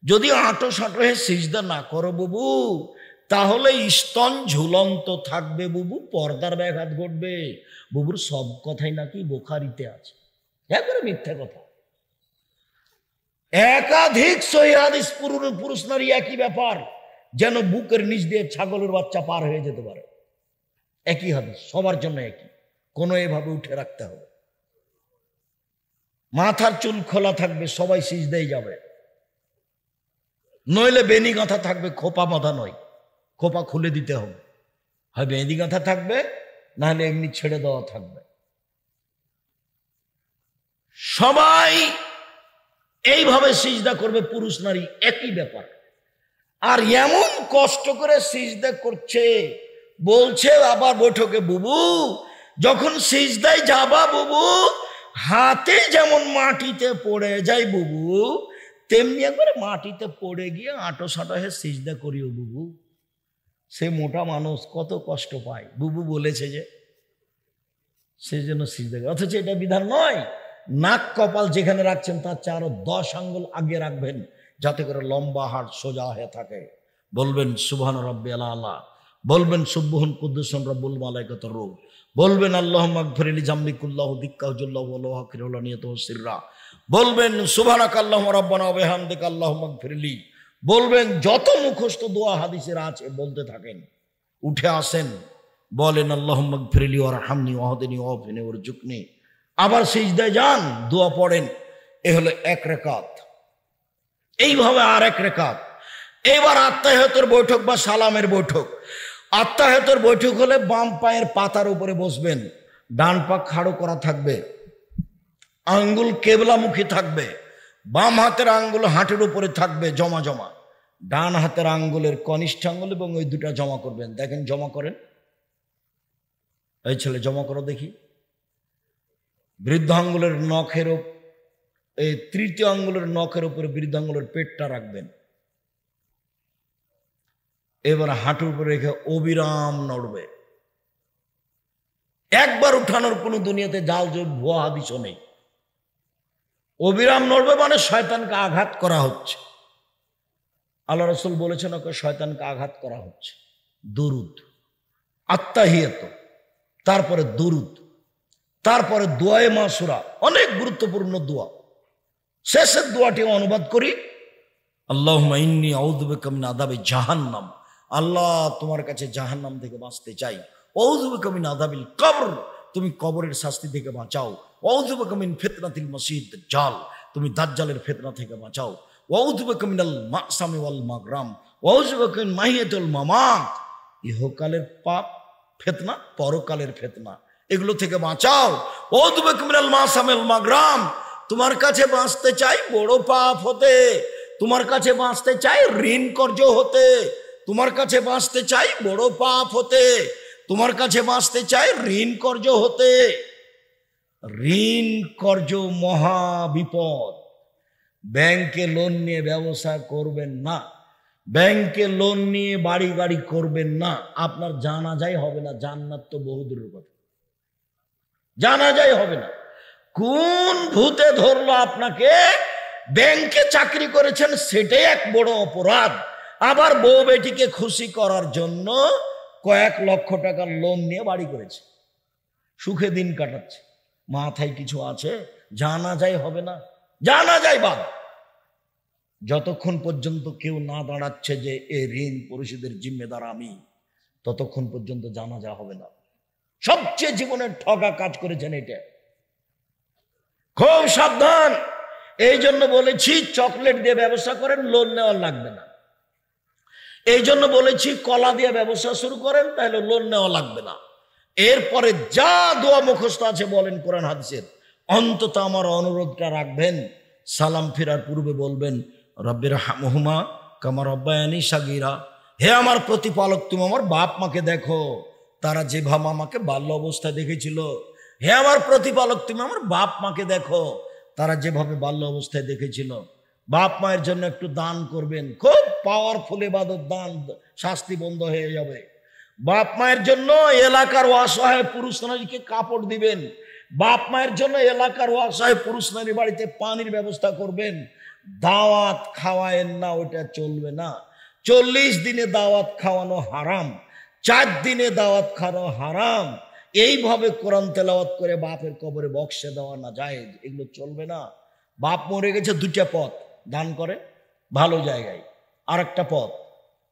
যদি আঁটো সাঁটো হয়ে সিজদা না করো বুবু তাহলে স্তন ঝুলন্ত থাকবে বুবু, পর্দার ব্যাঘাত ঘটবে। বুবুর সব কথাই নাকি বুখারীতে আছে, একবারে মিথ্যা কথা। একাধিক সহিহ হাদিস, পুরুষ নারী একই ব্যাপার, যেন বুকের নিচ দিয়ে ছাগলের বাচ্চা পার হয়ে যেতে পারে। একই হাদিস, সবার জন্য একই, কোনো এভাবে উঠে রাখতে হবে। মাথার চুল খোলা থাকবে, সবাই সিজদায় যাবে, নইলে বেনি গাঁথা থাকবে, খোপা বাঁধা নয়, খোপা খুলে দিতে হবে। হয় বেনি গাঁথা থাকবে, না হলে এমনি ছেড়ে দেওয়া থাকবে। সবাই এইভাবে সিজদা করবে, পুরুষ নারী একই ব্যাপার। আর এমন কষ্ট করে সিজদা করছে, বলছে আবার বৈঠকে, বুবু যখন সিজদায় যাবা বুবু, হাতে যেমন মাটিতে পড়ে যায় বুবু, তেমনি একবারে মাটিতে পড়ে গিয়ে আঁটো সাঁটো হয়ে সিজদা করিও বুবু। সে মোটা মানুষ কত কষ্ট পায়, বুবু বলেছে যে সেই জন্য সিজদা করে। অথচ এটা বিধান নয়। নাক কপাল যেখানে রাখছেন তার চেয়ে আরো 10 আঙ্গুল আগে রাখবেন, যাতে করে লম্বা হাড় সোজা হয়ে থাকে। বলবেন সুবহান রাব্বিয়াল আলা, বলবেন সুবহুন কুদ্দুসুন রব্বুল মালাইকাতুর রূহ, বলবেন আল্লাহুম্মা আগফিরলি জামবি কুল্লাহু দিক্কাহুল্লাহু ওয়া লাহু আখিরুল নিয়াতুহু সিররা, বলবেন সুবহানাকা আল্লাহুম্মা রাব্বানা ওয়া বিহামদিকা আল্লাহুম্মা আগফিরলি, বলবেন যত মুখস্থ দোয়া হাদিসের আছে বলতে থাকেন। উঠে আসেন, বলেন আল্লাহুম্মা আগফিরলি ওয়ারহামনি ওয়াহদিনি ওয়াফিনি ওয়ারজুকনি, আবার সিজদায় যান, দোয়া পড়েন। এ হলো এক রাকাত। এইভাবে আর এক রাকাত। এবার আত্তাহিয়াতুর বৈঠক বা সালামের বৈঠক। আত্তাহিয়াতুর বৈঠক হলে বাম পায়ের পাতার উপরে বসবেন, ডান পা খাড়ো করা থাকবে, আঙ্গুল কেবলামুখী থাকবে, বাম হাতের আঙ্গুল হাঁটুর উপরে থাকবে জমা জমা, ডান হাতের আঙ্গুলের কনিষ্ঠ আঙ্গুল এবং ওই দুটা জমা করবেন। দেখেন জমা করেন, এই ছেলে জমা করো দেখি। বৃদ্ধ আঙ্গুলের নখের, এই তৃতীয় আঙ্গুলের নখের উপরে বৃদ্ধ আঙ্গুলের পেটটা রাখবেন। এবার হাঁটুর উপরে রেখে অবিরাম নড়বে। একবার উঠানোর কোনো দুনিয়াতে জাল জোর ভুয়া হাদিসও নেই। অবিরাম নড়বে মানে শয়তানকে আঘাত করা হচ্ছে। আল্লাহ রাসূল বলেছেন ওকে শয়তানকে আঘাত করা হচ্ছে। দুরুদ, আত্তাহিয়াত, তারপরে দুরুদ, তারপরে দোয়ায়ে মাসুরা, অনেক গুরুত্বপূর্ণ দোয়া। শেষের দোয়াটি অনুবাদ করি, আল্লাহুম্মা ইন্নী আউযু বিকা মিন আযাবি জাহান্নাম, আল্লাহ তোমার কাছে জাহান্নাম থেকে বাঁচতে চাই। আউযু বিকা মিন আযাবিল কবর, তুমি কবরের শাস্তি থেকে বাঁচাও। আউযু বিকা মিন ফিতনাতিল মাসিহিদ দাজ্জাল, তুমি দাজ্জালের ফিতনা থেকে বাঁচাও। আউযু বিকা মিনাল মাসামি ওয়াল মাগরাম, আউযু বিকা মিন মাহিয়াতুল মামাত, ইহকালের পাপ ফিতনা, পরকালের ফিতনা, এগুলো থেকে বাঁচাও। আউযু বিকা মিনাল মাসামি ওয়াল মাগরাম, তোমার কাছে বাঁচতে চাই বড় পাপ হতে, তোমার কাছে বাঁচতে চাই ঋণ কর্য হতে, তোমার কাছে বাঁচতে চাই বড় পাপ হতে, তোমার কাছে বাঁচতে চাই ঋণ কর্য হতে। ঋণ কর্য মহা বিপদ। ব্যাংকে লোন নিয়ে ব্যবসা করবেন না, ব্যাংকে লোন নিয়ে বাড়ি গাড়ি করবেন না, আপনার জানাজাই হবে না। জান্নাত তো বহুদূরের কথা, জানাজাই হবে না। কোন ভূতে ধরলো আপনাকে? ব্যাংকে চাকরি করেছেন সেটাই এক বড় অপরাধ, আবার বউ বেটিকে খুশি করার জন্য কয়েক লক্ষ টাকার লোন নিয়ে বাড়ি করেছে, সুখে দিন কাটাচ্ছে। মাথায় কিছু আছে? জানাজাই হবে না, জানাজাই বাদ। যতক্ষণ পর্যন্ত কেউ না দাঁড়াচ্ছে যে এ ঋণ পরিশোধের জিম্মেদার আমি, ততক্ষণ পর্যন্ত জানাজা হবে না। সবচেয়ে জীবনের ঠগা কাজ করেছেন এটা, খুব সাবধান। এই জন্য বলেছি চকলেট দিয়ে ব্যবসা করেন, লোন নেওয়া লাগবে না। এই জন্য বলেছি কলা দিয়ে ব্যবসা শুরু করেন, তাহলে লোন নেওয়া লাগবে না। এরপরে যা দোয়া মুখস্থ আছে বলেন কোরআন হাদিসের। অন্তত আমার অনুরোধটা রাখবেন, সালাম ফেরার পূর্বে বলবেন রব্বির হামহুমা কামা রব্বায়ানি সাগীরা, হে আমার প্রতিপালক তুমি আমার বাপ মাকে দেখো তারা যেভাবে আমাকে বাল্য অবস্থায় দেখেছিল। হে আমার প্রতিপালক তুমি আমার বাপ মাকে দেখো তারা যেভাবে বাল্য অবস্থায় দেখেছিল। বাপ মায়ের জন্য একটু দান করবেন, খুব পাওয়ারফুল ইবাদত, দান শাস্তি বন্ধ হয়ে যাবে। বাপ মায়ের জন্য এলাকার অসহায় পুরুষ নারীকে কাপড় দিবেন, বাপ মায়ের জন্য এলাকার অসহায় পুরুষ নারী বাড়িতে পানির ব্যবস্থা করবেন। দাওয়াত খাওয়ায়েন না, ওটা চলবে না। 40 দিনে দাওয়াত খাওয়ানো হারাম, 4 দিনে দাওয়াত খাওয়ানো হারাম, এইভাবে কোরআন তেলাওয়াত করে বাপের কবরে বক্সে দেওয়া না যায়, এগুলো চলবে না। বাপ মরে গেছে, 2টা পথ, দান করে ভালো জায়গায়, আর একটা পথ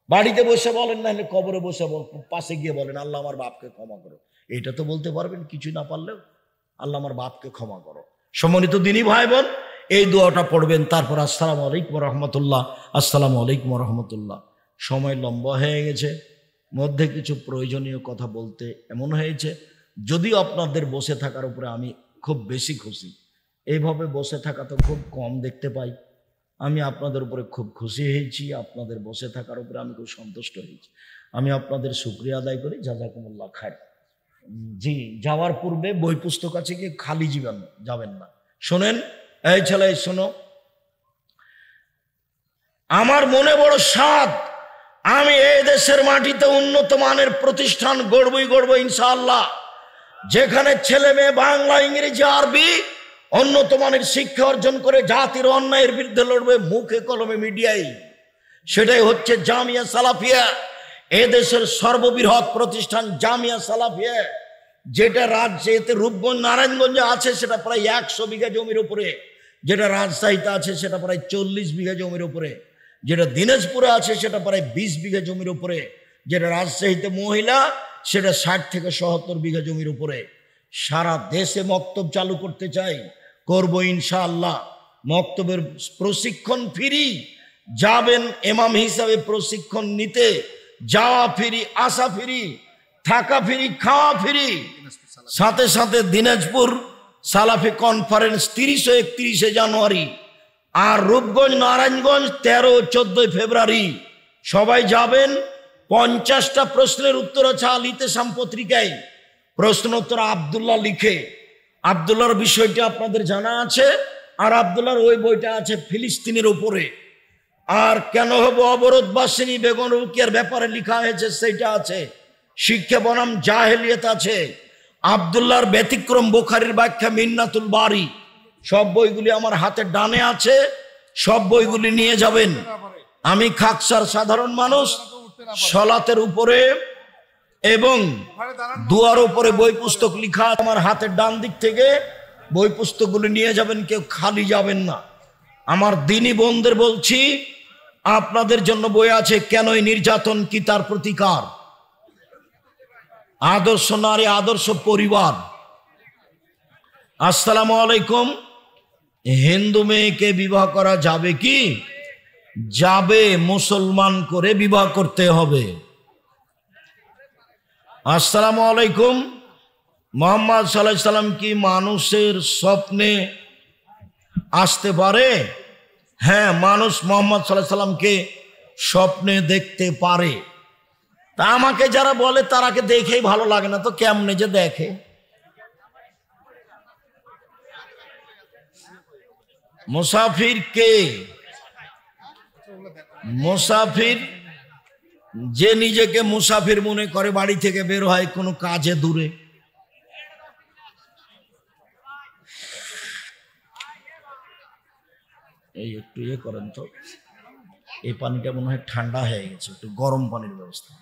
বাড়িতে বসে বলেন, না হলে কবরে বসে পাশে গিয়ে বলেন আল্লাহ আমার বাপকে ক্ষমা করো। এটা তো বলতে পারবেন, কিছু না পারলেও আল্লাহ আমার বাপকে ক্ষমা করো। সম্মানিত দিনী ভাই বোন, এই দোয়াটা পড়বেন, তারপর আসসালামু আলাইকুম রহমতুল্লাহ, আসসালামু আলাইকুম রহমতুল্লাহ। সময় লম্বা হয়ে গেছে, মধ্যে কিছু প্রয়োজনীয় কথা বলতে এমন হয়েছে, যদিও আপনাদের বসে থাকার উপরে আমি খুব বেশি খুশি, এইভাবে বসে থাকা তো খুব কম দেখতে পাই। আমি আপনাদের উপরে খুব খুশি হয়েছি, আপনাদের বসে থাকার উপরে আমি খুব সন্তুষ্ট হয়েছি। আমি আপনাদের শুকরিয়া আদায় করি, জাযাকুমুল্লাহ খায়র। জি, যাওয়ার পূর্বে বই পুস্তক আছে কি খালি যাবেন না। শোনেন, এই ছেলে শোনো, আমার মনে বড় স্বাদ, আমি এই দেশের মাটিতে উন্নত মানের প্রতিষ্ঠান গড়বই ইনশাআল্লাহ, যেখানে ছেলে মেয়ে বাংলা, ইংরেজি, আরবি উন্নত মানের শিক্ষা অর্জন করে জাতির অন্যায়ের বিরুদ্ধে লড়বে মুখে কলমে মিডিয়ায়। সেটাই হচ্ছে জামিয়া সালাফিয়া, এদেশের সর্ববৃহৎ প্রতিষ্ঠান জামিয়া সালাফিয়া, যেটা রাজ্যেতে রূপগঞ্জ নারায়ণগঞ্জে আছে সেটা প্রায় 100 বিঘা জমির উপরে, যেটা রাজশাহীতে আছে সেটা প্রায় 40 বিঘা জমির উপরে, যেটা দিনাজপুরে আছে সেটা প্রায় 20 বিঘা জমির উপরে, যেটা রাজশাহীতে মহিলা সেটা 60 থেকে 70 বিঘা জমির উপরে। সারা দেশে মক্তব চালু করতে চাই, করব ইনশাআল্লাহ। মক্তবের প্রশিক্ষণ ফ্রি, যাবেন ইমাম হিসাবে প্রশিক্ষণ নিতে, যাওয়া ফ্রি, আসা ফ্রি, থাকা ফ্রি, খাওয়া ফ্রি। সাথে সাথে দিনাজপুর সালাফি কনফারেন্স 30 ও 31 জানুয়ারি, আর রূপগঞ্জ নারায়ণগঞ্জ 13 ও 14 ফেব্রুয়ারি। সবাই যাবেন। 50টা প্রশ্নের উত্তর আছে আল ইতিসাম পত্রিকায়, প্রশ্ন উত্তর আব্দুল্লাহ লিখে। আব্দুল্লাহর বিষয়টি আপনাদের জানা আছে, আর আব্দুল্লাহর ওই বইটা আছে ফিলিস্তিনের উপরে। আর কেন হবো অবরোধ বাসিনী বেগম রোকেয়ার ব্যাপারে লেখা হয়েছে সেইটা আছে। শিক্ষা বনাম জাহেলিয়াত আছে। আব্দুল্লাহর ব্যতিক্রম বুখারীর ব্যাখ্যা মিন্নাতুল বারি, সব বইগুলি আমার হাতের ডানে আছে, সব বইগুলি নিয়ে যাবেন। আমি খাকসার সাধারণ মানুষ, সলাতের উপরে এবং দুয়ার উপরে বই পুস্তক লেখা আমার হাতের ডান দিক থেকে, বই পুস্তকগুলি নিয়ে যাবেন, কেউ খালি যাবেন না। আমার দিনী বোনদের বলছি, আপনাদের জন্য বই আছে কেনই নির্যাতন কি তার প্রতিকার, আদর্শ নারী আদর্শ পরিবার। আসসালামু আলাইকুম। হিন্দু মেয়েকে বিবাহ করা যাবে কি? যাবে, মুসলমান করে বিবাহ করতে হবে। আসসালামু আলাইকুম। মুহাম্মদ সাল্লাল্লাহু আলাইহি সাল্লাম কি মানুষের স্বপ্নে আসতে পারে? হ্যাঁ, মানুষ মুহাম্মদ সাল্লাল্লাহু আলাইহি সাল্লামকে স্বপ্নে দেখতে পারে। তা আমাকে যারা বলে তারাকে দেখেই ভালো লাগে না, তো কেমনে যে দেখে? মুসাফির কে? মুসাফির যে নিজেকে মুসাফির মনে করে, বাড়ি থেকে বের হয় কোনো কাজে দূরে। এই একটু ইয়ে করেন তো, এই পানিটা মনে হয় ঠান্ডা হয়ে গেছে, একটু গরম পানির ব্যবস্থা।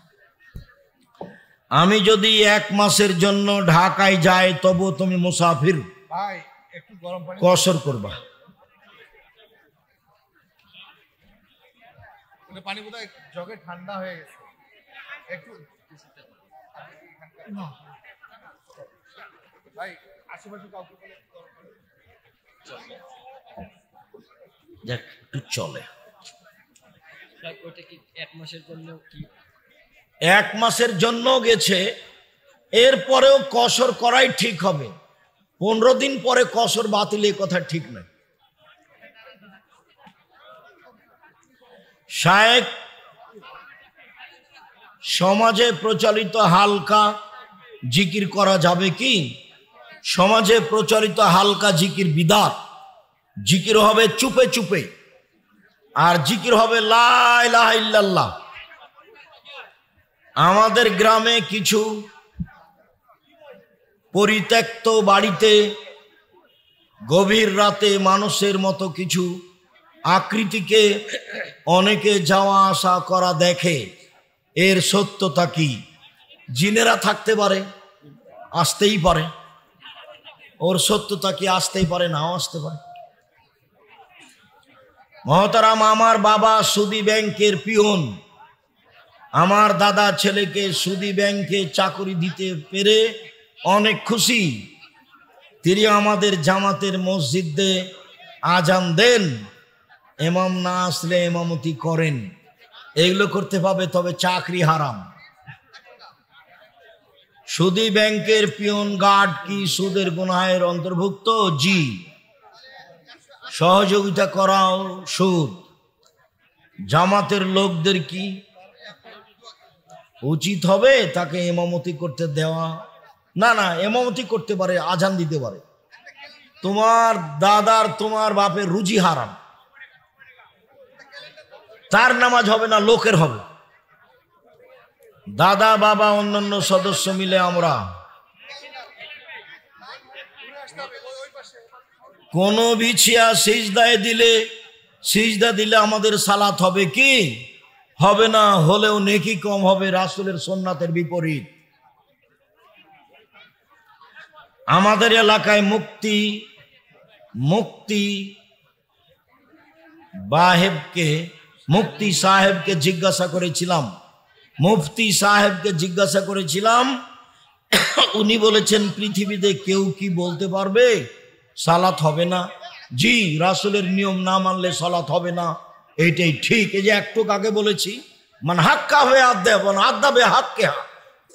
আমি যদি 1 মাসের জন্য ঢাকায় যাই, তবু তুমি মুসাফির, কসর করবা। পানি বোধহয় জগে ঠান্ডা হয়ে গেছে একটু। ভাই আশেপাশে কাউকে দেখ একটু চলে। ওটা কি 1 মাসের জন্য? কি 1 মাসের জন্য গেছে, এরপরেও কসর করাই ঠিক হবে। 15 দিন পরে কসর বাতিল, এই কথা ঠিক নয়। শায়েখ, সমাজে প্রচলিত হালকা জিকির করা যাবে কি? সমাজে প্রচলিত হালকা জিকির বিদআত। জিকির হবে চুপে চুপে, আর জিকির হবে লা ইলাহা ইল্লাল্লাহ। আমাদের গ্রামে কিছু পরিত্যক্ত বাড়িতে গভীর রাতে মানুষের মতো কিছু আকৃতিকে অনেকে যাওয়া আসা করা দেখে, এর সত্যতা কি? জিনেরা থাকতে পারে, আসতেই পারে। ওর সত্যতা কি? আসতেই পারে, নাও আসতে পারে। মহতারাম, আমার বাবা সুদী ব্যাংকের পিয়ন। আমার দাদা ছেলেকে সুদী ব্যাংকে চাকরি দিতে পেরে অনেক খুশি। তিনি আমাদের জামাতের মসজিদে আজান দেন, ইমাম না আসলে ইমামতি করেন। এগুলো করতে পাবে, তবে চাকরি হারাম। সুদী ব্যাংকের পিয়ন গার্ড কি সুদের গুনাহের অন্তর্ভুক্ত? জি। সহযোগিতা করাও সুদ। জামাতের লোকদের কি উচিত হবে? তাকে ইমামতি করতে দেওয়া? না না, ইমামতি করতে পারে, আজান দিতে পারে। তোমার দাদার, তোমার বাপের রুজি হারাম, তার নামাজ হবে না, লোকের হবে। দাদা, বাবা, অন্যান্য সদস্য মিলে আমরা কোন বিছিয়া সিজদা দিলে আমাদের সালাত হবে কি? হবে না। হলেও নেকি কম হবে, রাসূলের সুন্নাতের বিপরীত। আমাদের এলাকায় মুফতি সাহেবকে জিজ্ঞাসা করেছিলাম, উনি বলেছেন পৃথিবীতে কেউ কি বলতে পারবে সালাত হবে না? জি, রাসূলের নিয়ম না মানলে সালাত হবে না, এইটাই ঠিক। এই যে একটু আগে বলেছি, মান হাক্কা হয়ে আদাবে হাক্কে,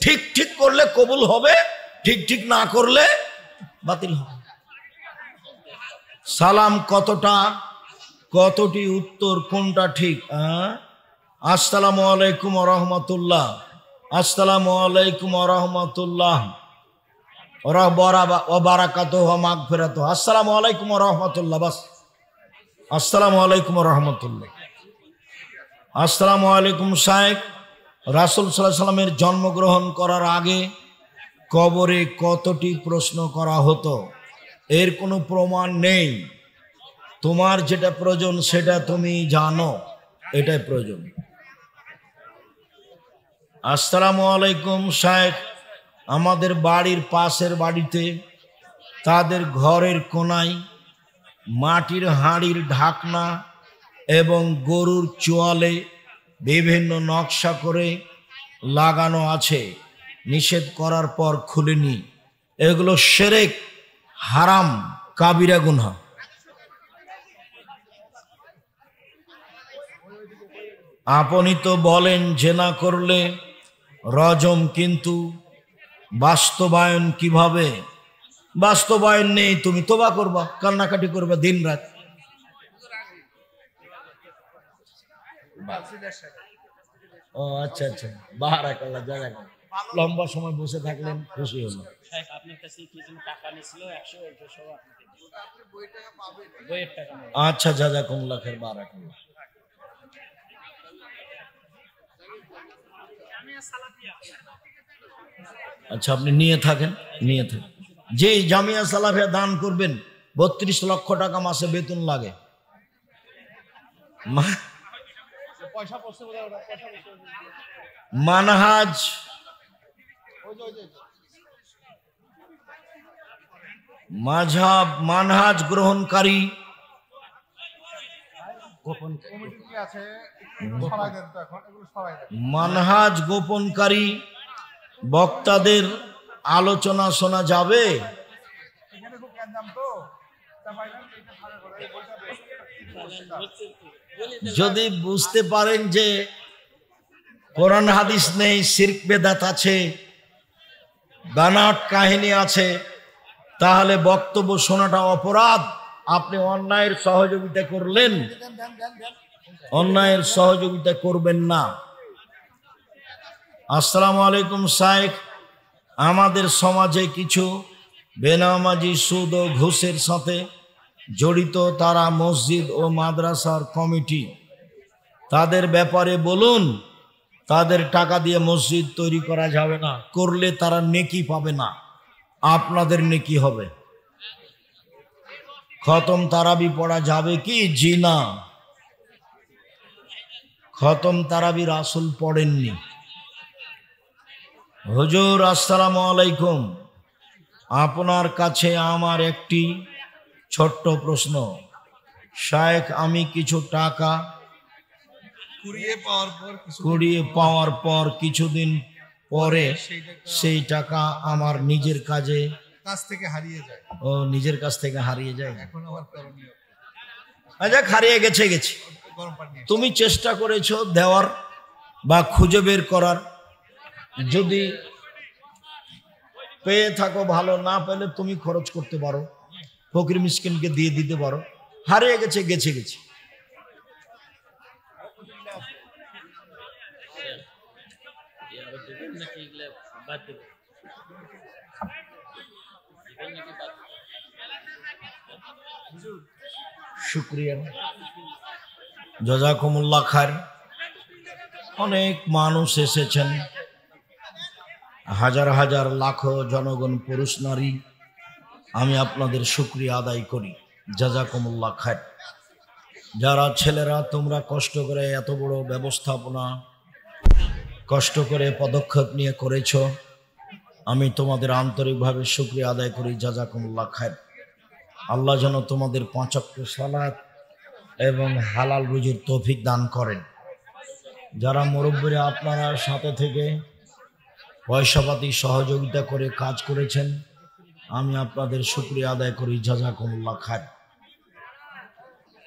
ঠিক ঠিক করলে কবুল হবে, ঠিক ঠিক না করলে বাতিল হবে। সালাম কতটি উত্তর, কোনটা ঠিক? আসসালামু আলাইকুম ওয়া রাহমাতুল্লাহ, আসসালামু আলাইকুম ওয়া রাহমাতুল্লাহ ওয়া বারাকাতুহু ওয়া মাগফিরাতুহু, আসসালামু আলাইকুম ওয়া রাহমাতুল্লাহ, বাস। আসসালামু আলাইকুম ওয়া রাহমাতুল্লাহ। আসসালামু আলাইকুম সাহেব, রাসূল সাল্লাল্লাহু আলাইহি সাল্লামের জন্মগ্রহণ করার আগে কবরে কতটি প্রশ্ন করা হতো? এর কোনো প্রমাণ নেই। তোমার যেটা প্রয়োজন সেটা তুমি জানো, এটাই প্রয়োজন। আসসালামু আলাইকুম সাহেব, আমাদের বাড়ির পাশের বাড়িতে তাদের ঘরের কোনায় মাটির হাঁড়ির ঢাকনা এবং গরুর চোয়ালে বিভিন্ন নকশা করে লাগানো আছে, নিষেধ করার পর খুলেনি। এগুলো শিরক, হারাম, কাবিরা গুনাহ। আপনি তো বলেন জেনা করলে রজম, কিন্তু বাস্তবায়ন কিভাবে? বাস্তবায়ন নেই। তুমি তোবা করবা, কান্নাকাটি করবা দিন রাত। ও আচ্ছা আচ্ছা, বারাকাল্লাহ, জাযাকাল্লাহ। লম্বা সময় বসে থাকলেন, খুশি হলাম। আপনার কাছে কি যেন টাকা নিছিল 100, ওইটা সব বইয়ের টাকা। আচ্ছা, জাযাকুমুল্লাহ খাইর, বারাকাল্লাহ। আচ্ছা, আপনি নিয়ে থাকেন। যে জামিয়া সালাফিয়া দান করবেন, 32 লক্ষ টাকা মাসে বেতন লাগে। মানহাজ গ্রহণকারী মানহাজ গোপনকারী বক্তাদের আলোচনা শোনা যাবে? যদি বুঝতে পারেন যে কোরআন হাদিস নেই, শিরক বেদাত আছে, বানাট কাহিনী আছে, তাহলে বক্তব্য শোনাটা অপরাধ। আপনি অন্যায়ের সহযোগিতা করলেন, অন্যায়ের সহযোগিতা করবেন না। আসসালামু আলাইকুম সাহেব, আমাদের সমাজে কিছু বেনামাজি সুদ ও ঘুষের সাথে জড়িত, তারা মসজিদ ও মাদ্রাসার কমিটি, তাদের ব্যাপারে বলুন। তাদের টাকা দিয়ে মসজিদ তৈরি করা যাবে না, করলে তারা নেকি পাবে না, আপনাদের নেকি হবে। খতম তারাবি পড়া যাবে কি? জি না, খতম তারাবি রাসূল পড়েননি। হুজুর আসসালামু আলাইকুম, আপনার কাছে আমার একটি ছোট্ট প্রশ্ন। শায়েখ, আমি কিছু টাকা কুড়িয়ে পাওয়ার পর কিছুদিন পরে সেই টাকা আমার নিজের কাছ থেকে হারিয়ে যায়। ও নিজের কাছ থেকে হারিয়ে যায়। এখন আবার করণীয় আচ্ছা, হারিয়ে গেছে। গরম পানি নিয়ে তুমি চেষ্টা করেছো দেওয়ার বা খুঁজে বের করার, যদি পেয়ে থাকো ভালো, না পেলে তুমি খরচ করতে পারো, ফকির মিসকিনকে দিয়ে দিতে পারো। হারিয়ে গেছে, গেছে। আরো দেবেন নাকি এগুলা বাদ দেবেন? দেবেন নাকি বাদ দেবেন? শুক্রিয়া, জাযাকুমুল্লাহ খায়র। অনেক মানুষ এসেছেন, হাজার হাজার লাখো জনগণ, পুরুষ নারী, আমি আপনাদের শুকরিয়া আদায় করি। জাযাকুমুল্লাহ খায়র। যারা ছেলেরা তোমরা কষ্ট করে এত বড় ব্যবস্থাপনা কষ্ট করে পদক্ষেপ নিয়ে করেছো, আমি তোমাদের আন্তরিকভাবে শুকরিয়া আদায় করি। জাযাকুমুল্লাহ খায়র। আল্লাহ যেন তোমাদের 5 ওয়াক্ত সালাত এবং হালাল রুজির তৌফিক দান করেন। যারা মুরব্বীরা আপনারা সাথে থেকে পয়সাপাতি সহযোগিতা করে কাজ করেছেন, আমি আপনাদের শুকরিয়া আদায় করি। জাযাকুমুল্লাহ খায়র।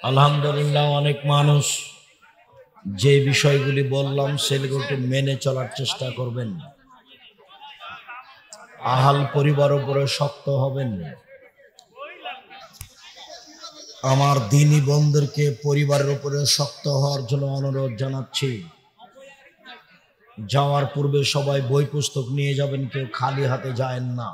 আলহামদুলিল্লাহ, অনেক মানুষ যে বিষয়গুলি বললাম সেগুলো মেনে চলার চেষ্টা করবেন। আহাল পরিবার উপরে শক্ত হবেন। আমার দিনী বোনদেরকে পরিবারের উপরে শক্ত হওয়ার জন্য অনুরোধ জানাচ্ছি। যাওয়ার পূর্বে সবাই বই পুস্তক নিয়ে যাবেন, কেউ খালি হাতে যায়েন না।